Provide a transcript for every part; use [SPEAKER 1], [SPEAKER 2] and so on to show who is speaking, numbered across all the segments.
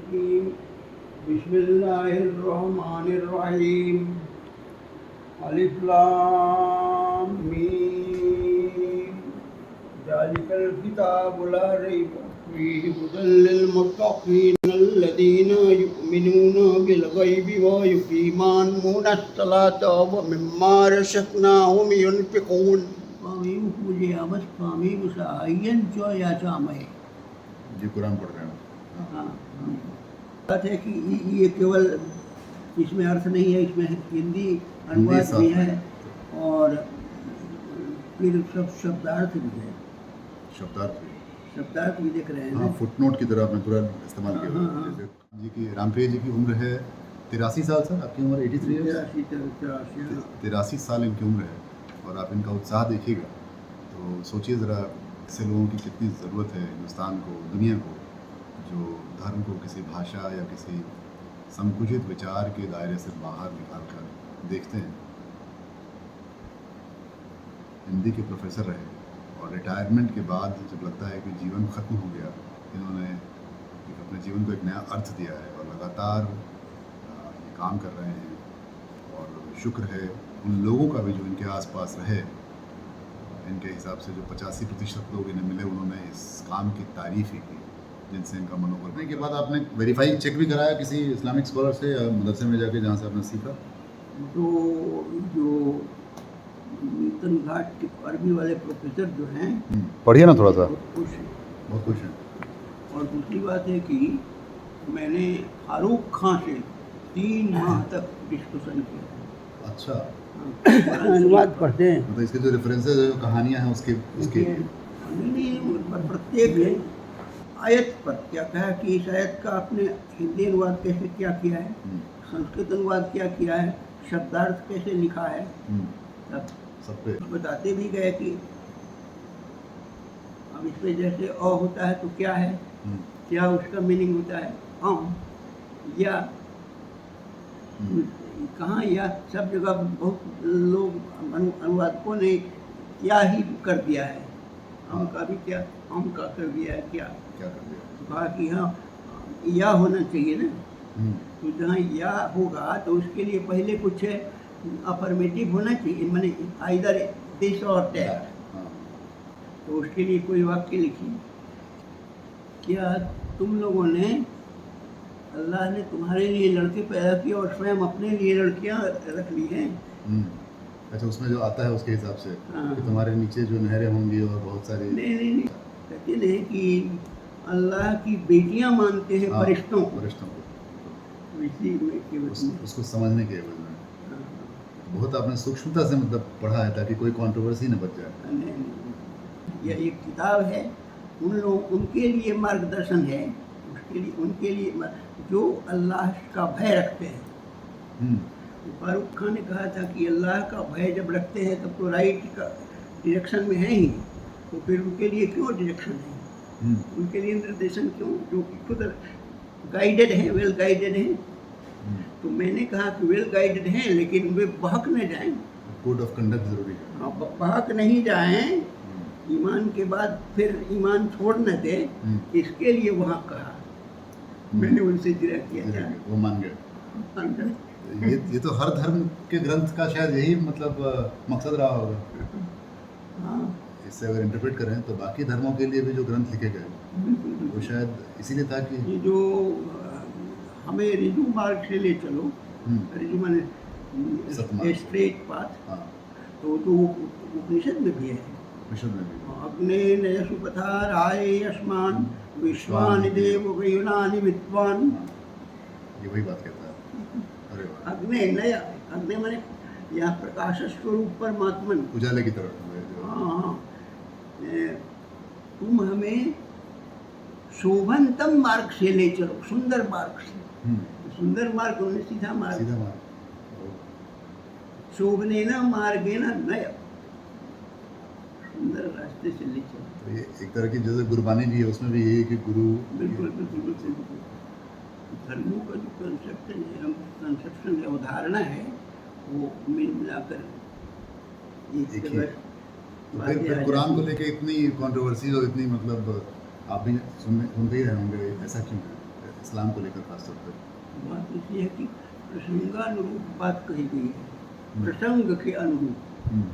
[SPEAKER 1] रहीम बिस्मिल्लाहिर्रहमानिर्रहीम अलिफ लाम मीम ज़ालिकल किताबु ला रैब फीहि हुदल लिल मुत्तक़ीन अल्लज़ीना युमिनूना बिल गैबि व युक़ीमूना अस्सलाता व मिम्मा रज़क़नाहुम युनफ़िक़ून। Kami puji amas kami usahayan जो या चामे
[SPEAKER 2] जी कुरान पढ़ रहे हैं।
[SPEAKER 1] हाँ बात है कि ये केवल इसमें अर्थ नहीं है, इसमें हिंदी अनुवाद भी है और फिर सब शब्दार्थ भी है। शब्दार्थ भी देख रहे हैं।
[SPEAKER 2] हाँ, फुटनोट की तरह आपने पूरा इस्तेमाल किया। जैसे जी की रामप्रिया जी की उम्र है 83 साल। सर आपकी उम्र 83 है। 83 साल इनकी उम्र है और आप इनका उत्साह देखिएगा तो सोचिए ज़रा ऐसे लोगों की कितनी ज़रूरत है हिंदुस्तान को, दुनिया को, जो धर्म को किसी भाषा या किसी संकुचित विचार के दायरे से बाहर निकाल कर देखते हैं। हिंदी के प्रोफेसर रहे और रिटायरमेंट के बाद जब लगता है कि जीवन ख़त्म हो गया, इन्होंने अपने जीवन को एक नया अर्थ दिया है और लगातार ये काम कर रहे हैं। और शुक्र है उन लोगों का भी जो इनके आसपास रहे। इनके हिसाब से जो 85% लोग इन्हें मिले, उन्होंने इस काम की तारीफ़ ही की, जिनसे इनका मनोबल बढ़ने के बाद आपने वेरीफाई चेक भी कराया किसी इस्लामिक स्कॉलर से या मदरसे में जाके जहाँ से आपने सीखा?
[SPEAKER 1] तो जो नीतन घाट के अरबी वाले प्रोफेसर जो हैं,
[SPEAKER 2] पढ़िए ना थोड़ा सा।
[SPEAKER 1] बहुत खुश हैं। और दूसरी बात है कि मैंने फारूक खां से 3 माह तक डिस्कशन किया। अच्छा, अनुवाद पढ़ते हैं
[SPEAKER 2] मतलब इसके जो रेफरेंसेस है, जो कहानियाँ हैं उसके
[SPEAKER 1] नहीं प्रत्येक आयत पर क्या कहा कि इस आयत का आपने हिंदी अनुवाद कैसे क्या किया है, संस्कृत अनुवाद क्या किया है, शब्दार्थ कैसे लिखा है, सब पे बताते भी गए कि अब इसमें जैसे अ होता है तो क्या है, क्या उसका मीनिंग होता है, या कहाँ, या सब जगह बहुत लोग अनुवादकों ने क्या ही कर दिया है, हम का भी क्या, हम का कर दिया है, क्या
[SPEAKER 2] क्या कर दिया,
[SPEAKER 1] तो कहा कि हाँ या होना चाहिए ना। तो जहाँ या होगा तो उसके लिए पहले कुछ अफर्मेटिव होना चाहिए, माने आइदर दिस और दैट। तो उसके लिए कोई वाक्य लिखिए, क्या तुम लोगों ने, अल्लाह ने तुम्हारे लिए लड़के पैदा किए और स्वयं अपने लिए लड़कियां रख ली हैं।
[SPEAKER 2] अच्छा, उसमें जो आता है उसके हिसाब से कि तुम्हारे नीचे जो नहरें होंगी और बहुत सारी।
[SPEAKER 1] नहीं कहते हैं कि अल्लाह की बेटियां मानते हैं फरिश्तों को, इसी में
[SPEAKER 2] उसको समझने के एवज में बहुत आपने सूक्ष्मता से मतलब पढ़ा है ताकि कोई कंट्रोवर्सी न बच जाए।
[SPEAKER 1] यह एक किताब है उन लोग, उनके लिए मार्गदर्शन है, उसके लिए उनके लिए जो अल्लाह का भय रखते हैं। फारूक खान ने कहा था कि अल्लाह का भय जब रखते हैं तब तो राइट का डायरेक्शन में है ही, तो फिर उनके लिए क्यों डायरेक्शन है, उनके लिए निर्देशन क्यों, जो कि खुद गाइडेड हैं, वेल गाइडेड हैं। तो मैंने कहा कि वेल गाइडेड हैं लेकिन वे बहक न जाएं,
[SPEAKER 2] कोड ऑफ कंडक्ट जरूरी है।
[SPEAKER 1] हाँ, बहक नहीं जाएं, ईमान के बाद फिर ईमान छोड़ न दे, इसके लिए वहाँ कहा। मैंने उनसे जिक्र किया था,
[SPEAKER 2] वो मान गए। ये तो हर धर्म के ग्रंथ का शायद यही मतलब मकसद रहा होगा।
[SPEAKER 1] हाँ,
[SPEAKER 2] इससे अगर इंटरप्रेट करें तो बाकी धर्मों के लिए भी जो ग्रंथ लिखे गए वो शायद इसीलिए था कि
[SPEAKER 1] ये जो हमें रिजू मार्ग से ले चलो, रिजू माने स्ट्रेट पाथ, तो उपनिषद में भी है। अग्ने नयसुपथा राये यस्मान विश्वानि देव वयुनानि विद्वान,
[SPEAKER 2] ये वही बात कहता है। अरे
[SPEAKER 1] अग्ने नय, अग्नि माने यह प्रकाश स्वरूप परमात्मन,
[SPEAKER 2] उजाले की तरफ।
[SPEAKER 1] हाँ, तुम हमें शोभनतम मार्ग से ले चलो, सुंदर मार्ग से। सुंदर मार्ग उन्हें सीधा मार्ग, शोभनेन मार्गेण नय, सुंदर रास्ते से ले चलो।
[SPEAKER 2] तो ये एक तरह की जैसे गुरबानी भी है, उसमें भी यही कि गुरु
[SPEAKER 1] बिल्कुल धर्मों का जो कंसेप्शन है, अवधारणा है, वो मिल मिलाकर एक जगह।
[SPEAKER 2] तो फिर कुरान को लेके इतनी कंट्रोवर्सी और इतनी मतलब आप भी सुनते ही रहे होंगे, ऐसा क्यों है? इस्लाम को लेकर खासतौर पर?
[SPEAKER 1] बात इसलिए है कि प्रसंगानुरूप बात कही गई है, प्रसंग के अनुरूप।
[SPEAKER 2] हम्म,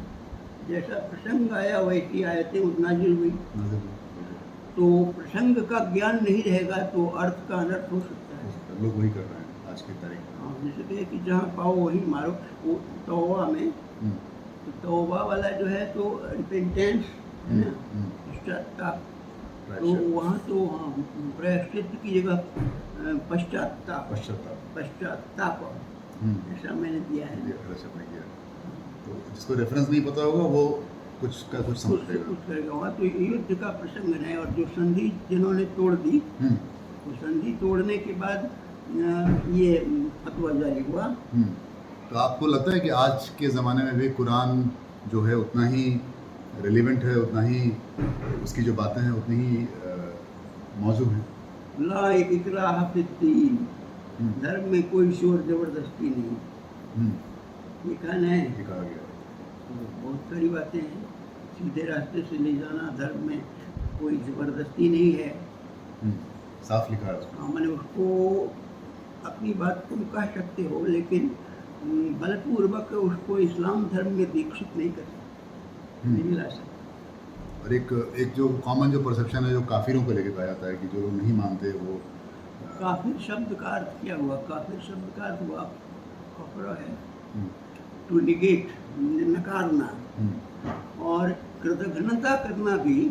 [SPEAKER 1] जैसा प्रसंग आया वैसी आयतें नाजिल हुई।
[SPEAKER 2] नजर नहीं,
[SPEAKER 1] तो प्रसंग का ज्ञान नहीं रहेगा तो अर्थ का अनर्थ हो सकता
[SPEAKER 2] हो
[SPEAKER 1] है।
[SPEAKER 2] सकता है। लोग वही कर रहे हैं आज की तारीख में।
[SPEAKER 1] हाँ, जैसे कहे कि जहाँ पाओ वहीं मारो। वो तौबा में,
[SPEAKER 2] हम्म,
[SPEAKER 1] तो तौबा वाला जो है तो रिपेंटेंस है ना, पश्चाताप। तो
[SPEAKER 2] प्रायश्चित,
[SPEAKER 1] वहाँ तो हाँ, प्रायश्चित की जगह पश्चाताप,
[SPEAKER 2] पश्चाताप।
[SPEAKER 1] पश्चाताप
[SPEAKER 2] हम्म,
[SPEAKER 1] ऐसा मैंने दिया है।
[SPEAKER 2] ये ऐसा आपने किया। तो जिसको रेफरेंस नहीं पता होगा वो कुछ का कुछ समझ
[SPEAKER 1] कुछ
[SPEAKER 2] लेगा।
[SPEAKER 1] कुछ करेगा वहाँ तो युद्ध का प्रसंग है। और जो संधि जिन्होंने तोड़ दी,
[SPEAKER 2] हम्म,
[SPEAKER 1] तो संधि तोड़ने के बाद ये फतवा जारी हुआ।
[SPEAKER 2] हम्म। तो आपको लगता है कि आज के ज़माने में भी कुरान जो है उतना ही रिलेवेंट है, उतना ही उसकी जो बातें हैं उतनी ही मौजूद हैं?
[SPEAKER 1] ला इकराह फिद्दीन,
[SPEAKER 2] हम्म,
[SPEAKER 1] धर्म में कोई शोर जबरदस्ती नहीं।
[SPEAKER 2] हम्म,
[SPEAKER 1] ये कहना है
[SPEAKER 2] ये कहा गया है।
[SPEAKER 1] तो बहुत सारी बातें हैं। सीधे रास्ते से ले जाना, धर्म में कोई जबरदस्ती नहीं है।
[SPEAKER 2] हम्म, साफ लिखा है उसमें।
[SPEAKER 1] हाँ, मैंने उसको अपनी बात तुम कह सकते हो, लेकिन बलपूर्वक उसको इस्लाम धर्म में दीक्षित नहीं कर सकते, नहीं
[SPEAKER 2] हम्म।
[SPEAKER 1] ला सकते।
[SPEAKER 2] और एक जो कॉमन जो परसेप्शन है जो काफिरों को लेके पाया जाता है कि जो लोग नहीं मानते वो
[SPEAKER 1] काफिर शब्द का अर्थ क्या हुआ? काफिर शब्द का अर्थ हुआ कफरा है,
[SPEAKER 2] हम्म,
[SPEAKER 1] टू निगेट, नकारना।
[SPEAKER 2] हम्म,
[SPEAKER 1] और कृतघ्नता करना भी,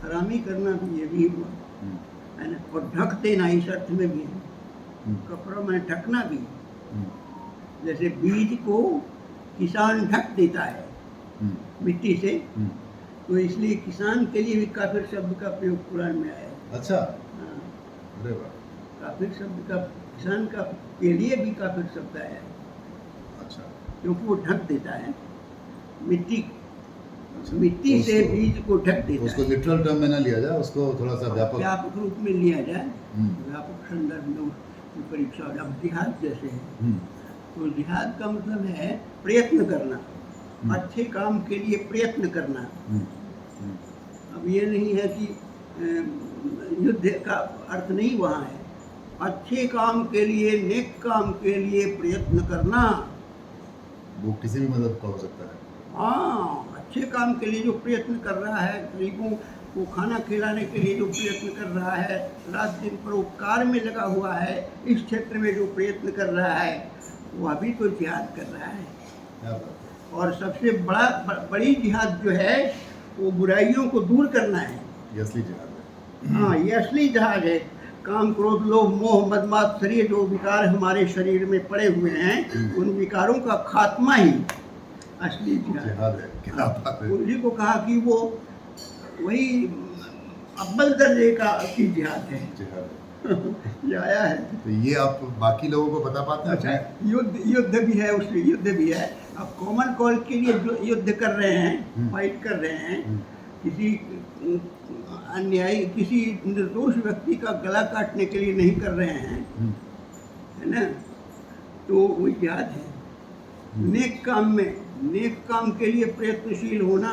[SPEAKER 1] खरामी करना भी, ये भी हुआ
[SPEAKER 2] हम्म,
[SPEAKER 1] है ना। और ढक देना इस अर्थ में भी है।
[SPEAKER 2] हम्म,
[SPEAKER 1] कपड़ा में ढकना भी,
[SPEAKER 2] हम्म,
[SPEAKER 1] जैसे बीज को किसान ढक देता है
[SPEAKER 2] हम्म,
[SPEAKER 1] मिट्टी से,
[SPEAKER 2] हम्म।
[SPEAKER 1] तो इसलिए किसान के लिए भी काफिर शब्द का प्रयोग कुरान में आया है।
[SPEAKER 2] अच्छा,
[SPEAKER 1] हाँ,
[SPEAKER 2] अरे वाह,
[SPEAKER 1] काफिर शब्द का किसान का के लिए भी काफिर शब्द आया है,
[SPEAKER 2] अच्छा,
[SPEAKER 1] क्योंकि वो ढक देता है मिट्टी,
[SPEAKER 2] अच्छा।
[SPEAKER 1] मिट्टी
[SPEAKER 2] तो
[SPEAKER 1] से
[SPEAKER 2] उसको-
[SPEAKER 1] बीज को ढक
[SPEAKER 2] तो
[SPEAKER 1] देता
[SPEAKER 2] उसको
[SPEAKER 1] है।
[SPEAKER 2] लिटरल टर्म में ना लिया जाए, उसको थोड़ा सा व्यापक।
[SPEAKER 1] व्यापक रूप में लिया जाए,
[SPEAKER 2] हम्म,
[SPEAKER 1] व्यापक संदर्भ में उसकी परीक्षा। और अब जिहाद जैसे है,
[SPEAKER 2] हम्म,
[SPEAKER 1] तो जिहाद का मतलब है प्रयत्न करना,
[SPEAKER 2] हम्म,
[SPEAKER 1] अच्छे काम के लिए प्रयत्न करना।
[SPEAKER 2] हम्म, हम्म,
[SPEAKER 1] अब ये नहीं है कि युद्ध का अर्थ नहीं वहाँ है। अच्छे काम के लिए, नेक काम के लिए प्रयत्न करना।
[SPEAKER 2] वो किसी भी मदद का हो सकता है।
[SPEAKER 1] हाँ, अच्छे काम के लिए जो प्रयत्न कर रहा है, गरीबों को खाना खिलाने के लिए जो प्रयत्न कर रहा है, रात दिन परोपकार में लगा हुआ है, इस क्षेत्र में जो प्रयत्न कर रहा है, वह भी तो जिहाद कर रहा है।
[SPEAKER 2] क्या बात है।
[SPEAKER 1] और सबसे बड़ी जिहाद जो है वो बुराइयों को दूर करना है।
[SPEAKER 2] ये असली जिहाद है।
[SPEAKER 1] हाँ, ये असली जिहाद है। काम, क्रोध, लोभ, मोह, मदमात्सर्य जो विकार हमारे शरीर में पड़े हुए हैं, उन विकारों का खात्मा ही असली जिहाद
[SPEAKER 2] जिहाद है, क्या बात है।
[SPEAKER 1] उन्हीं को कहा कि वो वही अव्वल दर्जे का की जिहाद है।
[SPEAKER 2] जिहाद है।
[SPEAKER 1] ये आया है।
[SPEAKER 2] तो ये आप बाकी लोगों को बता पाते हैं?
[SPEAKER 1] अच्छा, युद्ध भी है, उसमें युद्ध भी है। अब कॉमन कॉल के लिए जो युद्ध कर रहे हैं, फाइट कर रहे हैं, किसी अन्यायी, किसी निर्दोष व्यक्ति का गला काटने के लिए नहीं कर रहे हैं, है ना, तो वो जिहाद है। नेक काम में, नेक काम के लिए प्रयत्नशील होना,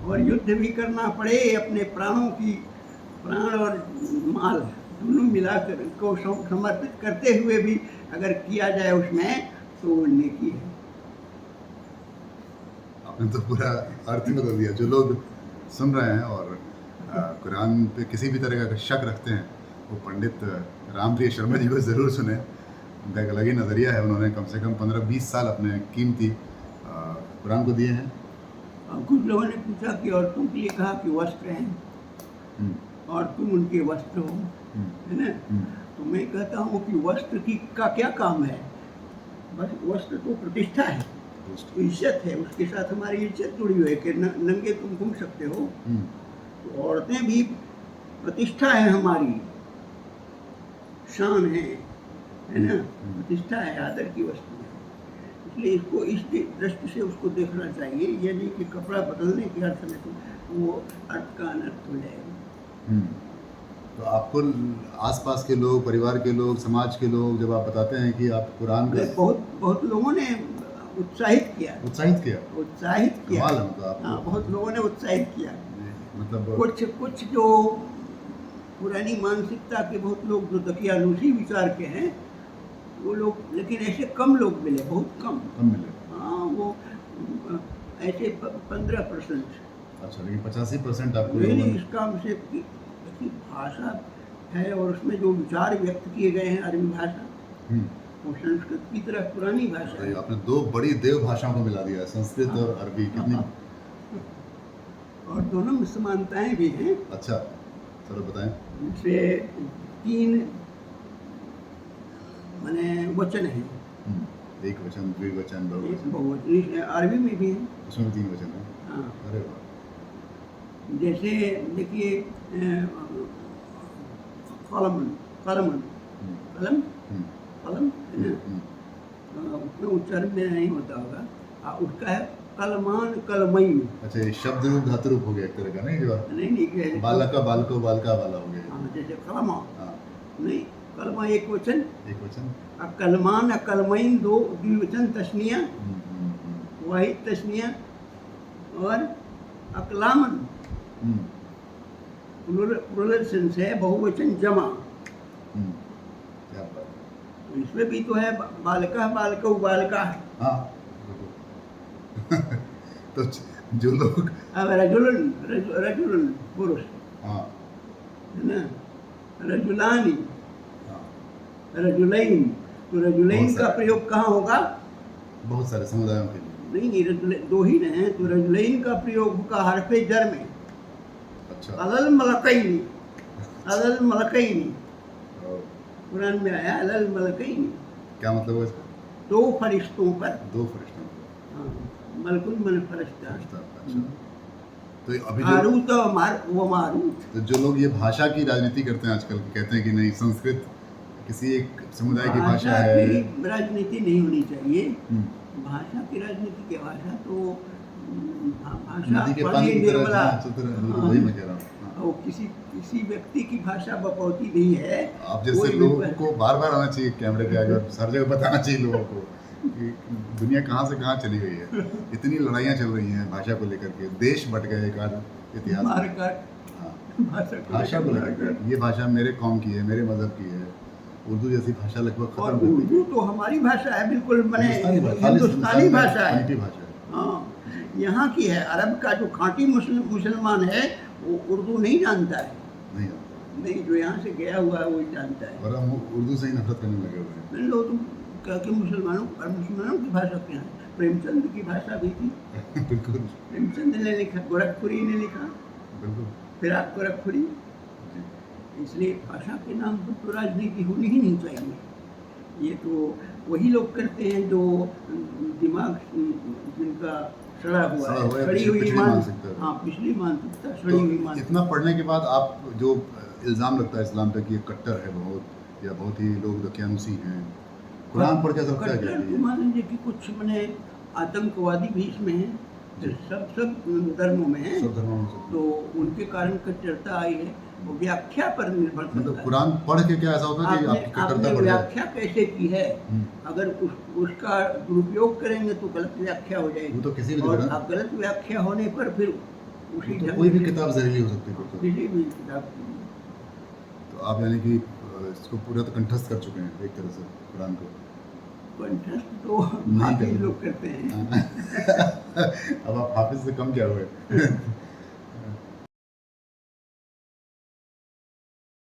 [SPEAKER 1] और युद्ध भी करना पड़े, अपने प्राणों की, प्राण और माल दोनों मिलाकर को समर्पित करते हुए भी अगर किया जाए उसमें, तो वो नेकी है।
[SPEAKER 2] आपने तो पूरा अर्थ ही बदल दिया। जो लोग सुन रहे हैं और कुरान पे किसी भी तरह का शक रखते हैं, वो पंडित रामप्रिय शर्मा जी को ज़रूर सुने। उनका एक अलग ही नज़रिया है। उन्होंने कम से कम 15-20 साल अपने कीमती कुरान को दिए हैं।
[SPEAKER 1] कुछ लोगों ने पूछा कि औरतों के लिए कहा कि वस्त्र हैं और तुम उनके वस्त्र हो, है ना। तो मैं कहता हूँ कि वस्त्र का क्या काम है? बस वस्त्र तो प्रतिष्ठा है, तो इज्जत है, उसके साथ हमारी इज्जत जुड़ी हुई है कि नंगे तुम घूम सकते हो। तो औरतें भी प्रतिष्ठा है, हमारी शान है ना, प्रतिष्ठा है, आदर की वस्तु है। इसलिए इसको इस दृष्टि से उसको देखना चाहिए। ये नहीं कि कपड़ा बदलने के अर्थ में तो वो अर्थ का अनर्थ हो जाएगा।
[SPEAKER 2] तो आपको आसपास के लोग, परिवार के लोग, समाज के लोग जब आप बताते हैं कि आप कुरान का,
[SPEAKER 1] बहुत लोगों ने उत्साहित किया।
[SPEAKER 2] कमाल है। मतलब
[SPEAKER 1] हाँ, बहुत लोगों ने उत्साहित किया।
[SPEAKER 2] मतलब
[SPEAKER 1] कुछ जो पुरानी मानसिकता के बहुत लोग जो दकियानूसी विचार के हैं वो लोग, लेकिन ऐसे कम लोग मिले, बहुत कम।
[SPEAKER 2] कम मिले।
[SPEAKER 1] हाँ, वो ऐसे 15%।
[SPEAKER 2] अच्छा, लेकिन 85% आपको
[SPEAKER 1] नहीं,
[SPEAKER 2] लोगों ने-
[SPEAKER 1] इसका हमसे की भाषा है और उसमें जो विचार व्यक्त किए गए हैं, अरबी भाषा,
[SPEAKER 2] हम्म,
[SPEAKER 1] वो संस्कृत की तरह पुरानी भाषा
[SPEAKER 2] तो
[SPEAKER 1] है।
[SPEAKER 2] आपने दो बड़ी देव भाषाओं को मिला दिया, संस्कृत और अरबी। कितनी
[SPEAKER 1] और दोनों में समानताएं भी हैं।
[SPEAKER 2] अच्छा, चलो बताएं।
[SPEAKER 1] जैसे 3 माने वचन हैं,
[SPEAKER 2] एक वचन, द्विवचन, बहुवचन,
[SPEAKER 1] बहुवचन अरबी में भी है।
[SPEAKER 2] उसमें 3 वचन है।
[SPEAKER 1] हाँ,
[SPEAKER 2] अरे वाह।
[SPEAKER 1] जैसे देखिए कलमन, कलमन,
[SPEAKER 2] हम्म,
[SPEAKER 1] कलम,
[SPEAKER 2] हम्म,
[SPEAKER 1] कलम है ना,
[SPEAKER 2] हम्म।
[SPEAKER 1] उसमें उच्चारण में नहीं होता होगा। उसका है कलमान कलमई।
[SPEAKER 2] अच्छा, ये शब्द रूप धातु रूप हो गया एक तरह का, नहीं? जो
[SPEAKER 1] नहीं कह
[SPEAKER 2] बालका बालको बालका वाला हो गया।
[SPEAKER 1] हाँ, जैसे कलमा,
[SPEAKER 2] हाँ,
[SPEAKER 1] नहीं, कलमा एक वचन,
[SPEAKER 2] एक वचन।
[SPEAKER 1] कलमान कलमईन 2 द्विवचन तस्निया, वाहिद तस्निया, और अकलामन
[SPEAKER 2] हम्म,
[SPEAKER 1] प्लुरल सेंस है, बहुवचन जमा।
[SPEAKER 2] क्या बात है।
[SPEAKER 1] तो इसमें भी तो है बालका बालकौ बालका।
[SPEAKER 2] हाँ, बिल्कुल। तो जो लोग,
[SPEAKER 1] अब रजुलन, रजुलन पुरुष
[SPEAKER 2] हाँ,
[SPEAKER 1] है ना, रजुलानी,
[SPEAKER 2] हाँ,
[SPEAKER 1] रजुलैन, तो रजुलैन
[SPEAKER 2] बहुत
[SPEAKER 1] का
[SPEAKER 2] सारे।
[SPEAKER 1] प्रयोग कहाँ होगा?
[SPEAKER 2] बहुत सारे समुदायों के लिए।
[SPEAKER 1] नहीं, दो ही न हैं, तो रजुलैन का प्रयोग होगा हरफे जर में,
[SPEAKER 2] अच्छा,
[SPEAKER 1] अलल मलकैनी, अलल मलकैनी।
[SPEAKER 2] और
[SPEAKER 1] कुरान में आया अलल मलकैनी,
[SPEAKER 2] क्या मतलब है इसका?
[SPEAKER 1] 2 फरिश्तों पर।
[SPEAKER 2] 2 फरिश्तों को।
[SPEAKER 1] हाँ, मलकुल मन फरिश्ता।
[SPEAKER 2] फरिश्ता, अच्छा। तो अभी जो,
[SPEAKER 1] हारूत और मारूत।
[SPEAKER 2] तो जो लोग ये भाषा की राजनीति करते हैं आजकल, कहते हैं कि नहीं, संस्कृत किसी एक समुदाय की भाषा है।
[SPEAKER 1] की राजनीति नहीं होनी चाहिए।
[SPEAKER 2] हम्म,
[SPEAKER 1] भाषा की राजनीति की भाषा तो भाषा
[SPEAKER 2] नदी के
[SPEAKER 1] बड़ी
[SPEAKER 2] पानी की तरह
[SPEAKER 1] निर्मला।
[SPEAKER 2] जहाँ चलते रहे, बिल्कुल वही मैं कह रहा हूँ। हाँ।
[SPEAKER 1] और किसी व्यक्ति की भाषा बपौती नहीं है।
[SPEAKER 2] आप जैसे
[SPEAKER 1] कोई भी
[SPEAKER 2] लोगों को बार बार आना चाहिए कैमरे के आगे, और हर जगह बताना चाहिए लोगों को कि दुनिया कहाँ से कहाँ चली गई है। इतनी लड़ाइयाँ चल रही हैं भाषा को लेकर के, देश बट गए एक आध इतिहास में।
[SPEAKER 1] मारकाट
[SPEAKER 2] हाँ,
[SPEAKER 1] भाषा
[SPEAKER 2] भाषा को लेकर के, ये भाषा मेरे कौम की है, मेरे मज़हब की है। उर्दू जैसी भाषा लगभग
[SPEAKER 1] और
[SPEAKER 2] खत्म कर दी।
[SPEAKER 1] उर्दू तो हमारी भाषा है, बिल्कुल मैंने
[SPEAKER 2] हिंदुस्तानी
[SPEAKER 1] हिंदुस्तानी भाषा है।
[SPEAKER 2] खानकी भाषा है।
[SPEAKER 1] हाँ, यहाँ की है। अरब का जो खांटी मुसलमान है वो उर्दू नहीं जानता है।
[SPEAKER 2] नहीं,
[SPEAKER 1] नहीं, जो यहाँ से गया हुआ है वही जानता है।
[SPEAKER 2] और हम उर्दू से ही नफरत करने लगे हुए हैं।
[SPEAKER 1] मैंने लोग क्या कि मुसलमानों की भाषा क्या है? प्रेमचंद की भाषा भी थी।
[SPEAKER 2] बिल्कुल,
[SPEAKER 1] प्रेमचंद ने लिखा, गोरखपुरी ने लिखा,
[SPEAKER 2] बिल्कुल।
[SPEAKER 1] फिराक गोरखपुरी। इसलिए भाषा के नाम पर तो राजनीति होनी ही नहीं चाहिए। ये तो वही लोग करते हैं जो दिमाग जिनका सड़ा हुआ है, सड़ी हुई
[SPEAKER 2] पिछड़ी मानसिकता।
[SPEAKER 1] हाँ, पिछली मानसिकता, सड़ी हुई
[SPEAKER 2] तो
[SPEAKER 1] मानसिकता।
[SPEAKER 2] इतना पढ़ने के बाद आप जो इल्ज़ाम लगता है इस्लाम पे कि ये कट्टर है बहुत, या बहुत ही लोग दकियानूसी हैं, कुरान पढ़ के ऐसा लगता है क्या
[SPEAKER 1] कट्टर
[SPEAKER 2] कि
[SPEAKER 1] तो मान लीजिए कि कुछ मैंने आतंकवादी भी इसमें हैं,
[SPEAKER 2] जी।
[SPEAKER 1] सब धर्मों में हैं,
[SPEAKER 2] सब धर्मों में सब?
[SPEAKER 1] तो उनके कारण कट्टरता आई है। वो व्याख्या पर निर्भर करता
[SPEAKER 2] मतलब
[SPEAKER 1] है।
[SPEAKER 2] कुरान पढ़ के क्या ऐसा होता है कि आपकी कट्टरता
[SPEAKER 1] आपने
[SPEAKER 2] बढ़ जाए?
[SPEAKER 1] व्याख्या कैसे की है?
[SPEAKER 2] हम्म।
[SPEAKER 1] अगर उसका दुरुपयोग करेंगे तो गलत व्याख्या हो जाएगी।
[SPEAKER 2] वो तो किसी भी
[SPEAKER 1] और
[SPEAKER 2] जगह,
[SPEAKER 1] गलत व्याख्या होने पर फिर उसी
[SPEAKER 2] तो
[SPEAKER 1] ढंग
[SPEAKER 2] कोई भी
[SPEAKER 1] से-
[SPEAKER 2] किताब जहरीली हो सकती है फिर तो।
[SPEAKER 1] किसी भी किताब
[SPEAKER 2] तो आप यानी कि इसको पूरा तो कंठस्थ कर चुके हैं एक तरह से कुरान को।
[SPEAKER 1] कंठस्थ तो
[SPEAKER 2] नहीं
[SPEAKER 1] बाकी
[SPEAKER 2] करते।
[SPEAKER 1] लोग करते हैं।
[SPEAKER 2] अब आप हाफिज से कम क्या हुए?